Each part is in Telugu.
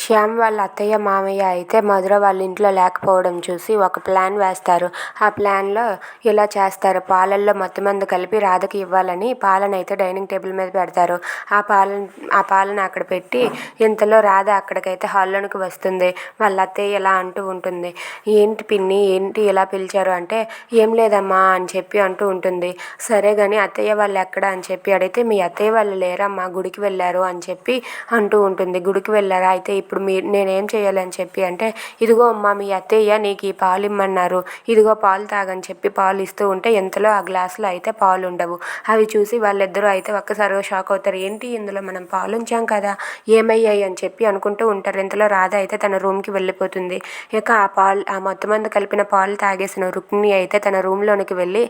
శ్యామ్ వాళ్ళ అత్తయ్య మామయ్య అయితే మధుర వాళ్ళ ఇంట్లో లేకపోవడం చూసి ఒక ప్లాన్ వేస్తారు. ఆ ప్లాన్లో ఇలా చేస్తారు. పాలల్లో మత్తుమందు కలిపి రాధకి ఇవ్వాలని పాలను అయితే డైనింగ్ టేబుల్ మీద పెడతారు. ఆ పాలను అక్కడ పెట్టి ఇంతలో రాధ అక్కడికైతే హాల్లోనికి వస్తుంది. వాళ్ళ అత్తయ్య ఇలా అంటూ ఉంటుంది, ఏంటి పిన్ని ఏంటి ఇలా పిలిచారు అంటే, ఏం లేదమ్మా అని చెప్పి అంటూ ఉంటుంది. సరే కానీ అత్తయ్య వాళ్ళు ఎక్కడ అని చెప్పి అడిగితే, మీ అత్తయ్య వాళ్ళు లేరమ్మా గుడికి వెళ్ళారు అని చెప్పి అంటూ ఉంటుంది. గుడికి వెళ్ళారా, అయితే ఇప్పుడు నేనేం చేయాలని చెప్పి అంటే, ఇదిగో అమ్మా మీ అత్తయ్య నీకు ఈ పాలు ఇమ్మన్నారు, ఇదిగో పాలు తాగని చెప్పి పాలు ఇస్తూ ఉంటే ఇంతలో ఆ గ్లాసులో అయితే పాలు ఉండవు. అవి చూసి వాళ్ళిద్దరూ అయితే ఒక్కసారిగా షాక్ అవుతారు. ఏంటి ఇందులో మనం పాలు ఉంచాం కదా, ఏమయ్యాయి అని చెప్పి అనుకుంటూ ఉంటారు. ఇంతలో రాధ అయితే తన రూమ్కి వెళ్ళిపోతుంది. ఇక ఆ మొత్తం మంది కలిపిన పాలు తాగేసిన రుక్మిణి అయితే తన రూమ్లోనికి వెళ్ళి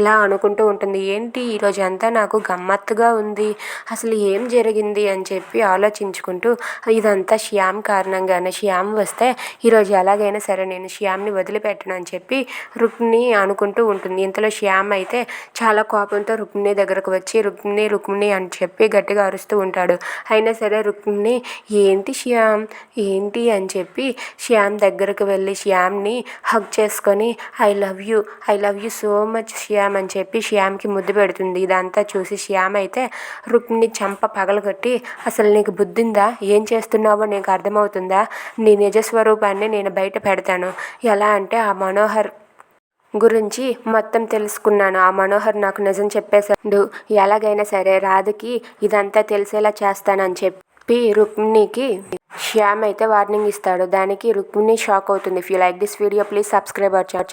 ఇలా అనుకుంటూ ఉంటుంది, ఏంటి ఈరోజు అంతా నాకు గమ్మత్తుగా ఉంది, అసలు ఏం జరిగింది అని చెప్పి ఆలోచించుకుంటూ, ఇదంతా శ్యామ్ కారణంగానే, శ్యామ్ వస్తే ఈరోజు ఎలాగైనా సరే నేను శ్యామ్ని వదిలిపెట్టను అని చెప్పి రుక్మిణి అనుకుంటూ ఉంటుంది. ఇంతలో శ్యామ్ అయితే చాలా కోపంతో రుక్మిణి దగ్గరకు వచ్చి రుక్మిణి రుక్మిణి అని చెప్పి గట్టిగా అరుస్తూ ఉంటాడు. అయినా సరే రుక్మిణి ఏంటి శ్యామ్ ఏంటి అని చెప్పి శ్యామ్ దగ్గరకు వెళ్ళి శ్యామ్ని హగ్ చేసుకొని I love you so much Shyam అని చెప్పి శ్యామ్కి ముద్దు పెడుతుంది. ఇదంతా చూసి శ్యామ్ అయితే రుక్మిణి చంప పగలగొట్టి, అసలు నీకు బుద్ధిందా, ఏం చేస్తున్నావో నీకు అర్థమవుతుందా, నీ నిజస్వరూపాన్ని నేను బయట పెడతాను, ఎలా అంటే ఆ మనోహర్ గురించి మొత్తం తెలుసుకున్నాను, ఆ మనోహర్ నాకు నిజం చెప్పేశాడు, ఎలాగైనా సరే రాధకి ఇదంతా తెలిసేలా చేస్తానని చెప్పి రుక్మిణికి శ్యామ్ అయితే వార్నింగ్ ఇస్తాడు. దానికి రుక్మిణి షాక్ అవుతుంది. If you like this video please subscribe our channel.